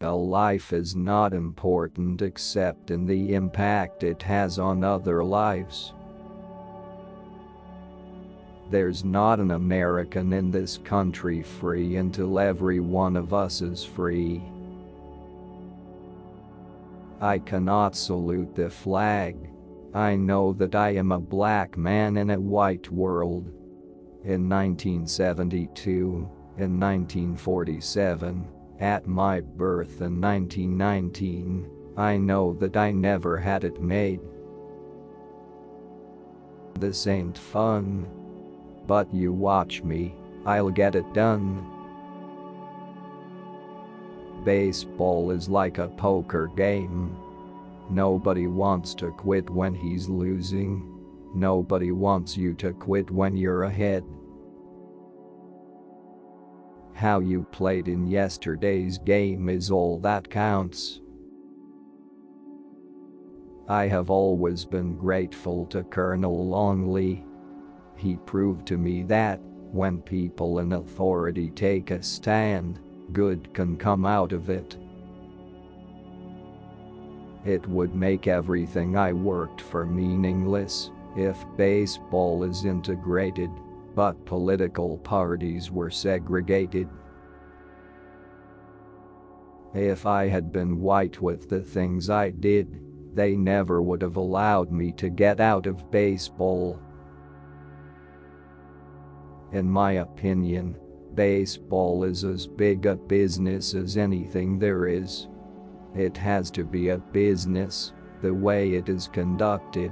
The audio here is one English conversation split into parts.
A life is not important except in the impact it has on other lives. There's not an American in this country free until every one of us is free. I cannot salute the flag. I know that I am a black man in a white world. In 1972, in 1947, at my birth in 1919, I know that I never had it made. This ain't fun. But you watch me, I'll get it done. Baseball is like a poker game. Nobody wants to quit when he's losing. Nobody wants you to quit when you're ahead. How you played in yesterday's game is all that counts. I have always been grateful to Colonel Longley. He proved to me that, when people in authority take a stand, good can come out of it. It would make everything I worked for meaningless if baseball is integrated, but political parties were segregated. If I had been white with the things I did, they never would have allowed me to get out of baseball. In my opinion, baseball is as big a business as anything there is. It has to be a business, the way it is conducted.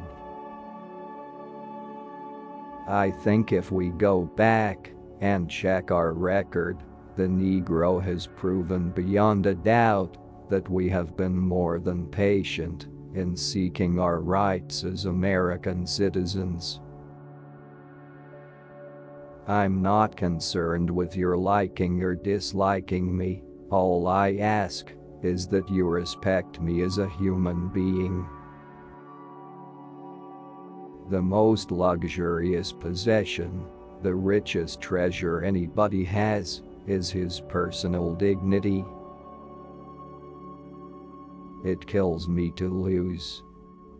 I think if we go back and check our record, the Negro has proven beyond a doubt that we have been more than patient in seeking our rights as American citizens. I'm not concerned with your liking or disliking me. All I ask is that you respect me as a human being. The most luxurious possession, the richest treasure anybody has, is his personal dignity. It kills me to lose.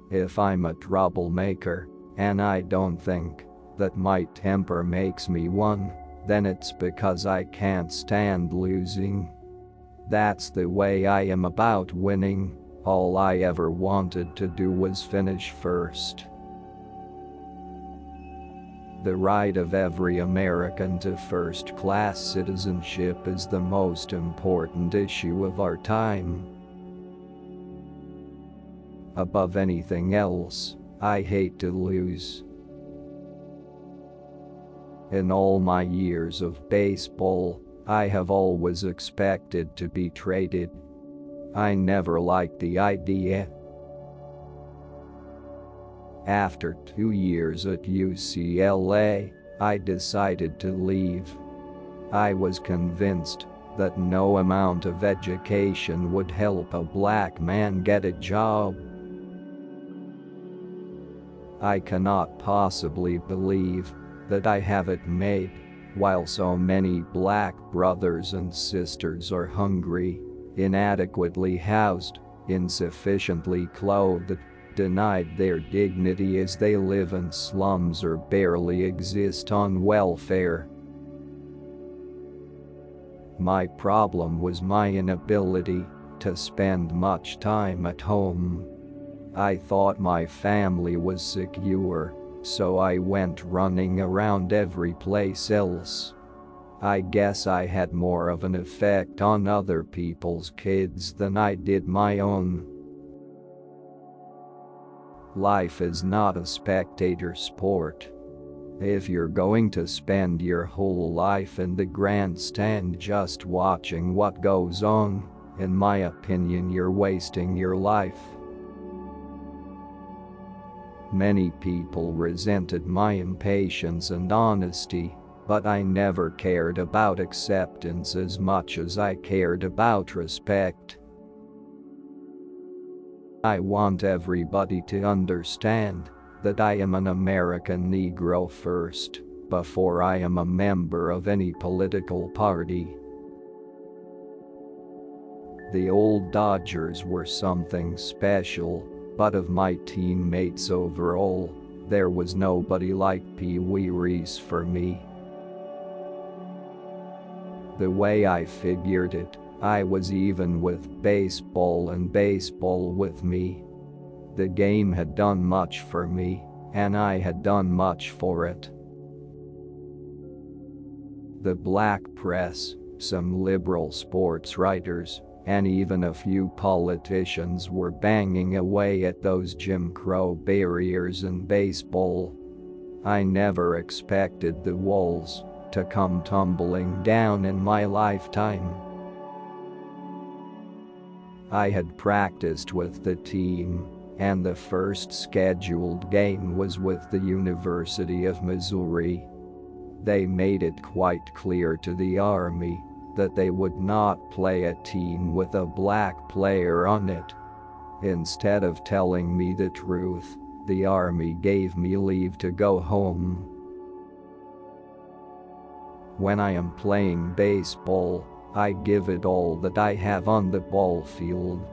If I'm a troublemaker, and I don't think that my temper makes me one, then it's because I can't stand losing. That's the way I am about winning. All I ever wanted to do was finish first. The right of every American to first-class citizenship is the most important issue of our time. Above anything else, I hate to lose. In all my years of baseball, I have always expected to be traded. I never liked the idea. After 2 years at UCLA, I decided to leave. I was convinced that no amount of education would help a black man get a job. I cannot possibly believe that I have it made, while so many black brothers and sisters are hungry, inadequately housed, insufficiently clothed, denied their dignity as they live in slums or barely exist on welfare. My problem was my inability to spend much time at home. I thought my family was secure, so I went running around every place else. I guess I had more of an effect on other people's kids than I did my own. Life is not a spectator sport. If you're going to spend your whole life in the grandstand just watching what goes on, in my opinion, you're wasting your life. Many people resented my impatience and honesty, but I never cared about acceptance as much as I cared about respect. I want everybody to understand that I am an American Negro first, before I am a member of any political party. The old Dodgers were something special, but of my teammates overall, there was nobody like Pee Wee Reese for me. The way I figured it, I was even with baseball and baseball with me. The game had done much for me, and I had done much for it. The black press, some liberal sports writers, and even a few politicians were banging away at those Jim Crow barriers in baseball. I never expected the walls to come tumbling down in my lifetime. I had practiced with the team, and the first scheduled game was with the University of Missouri. They made it quite clear to the Army that they would not play a team with a black player on it. Instead of telling me the truth, the Army gave me leave to go home. When I am playing baseball, I give it all that I have on the ball field.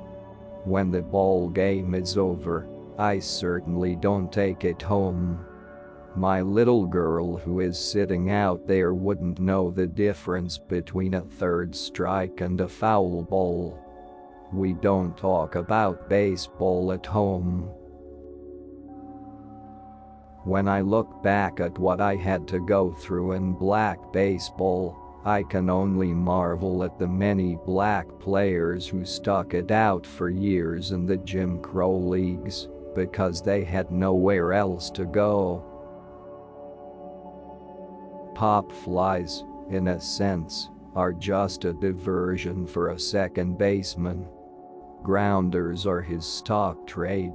When the ball game is over, I certainly don't take it home. My little girl who is sitting out there wouldn't know the difference between a third strike and a foul ball. We don't talk about baseball at home. When I look back at what I had to go through in black baseball, I can only marvel at the many black players who stuck it out for years in the Jim Crow leagues because they had nowhere else to go. Pop flies, in a sense, are just a diversion for a second baseman. Grounders are his stock trade,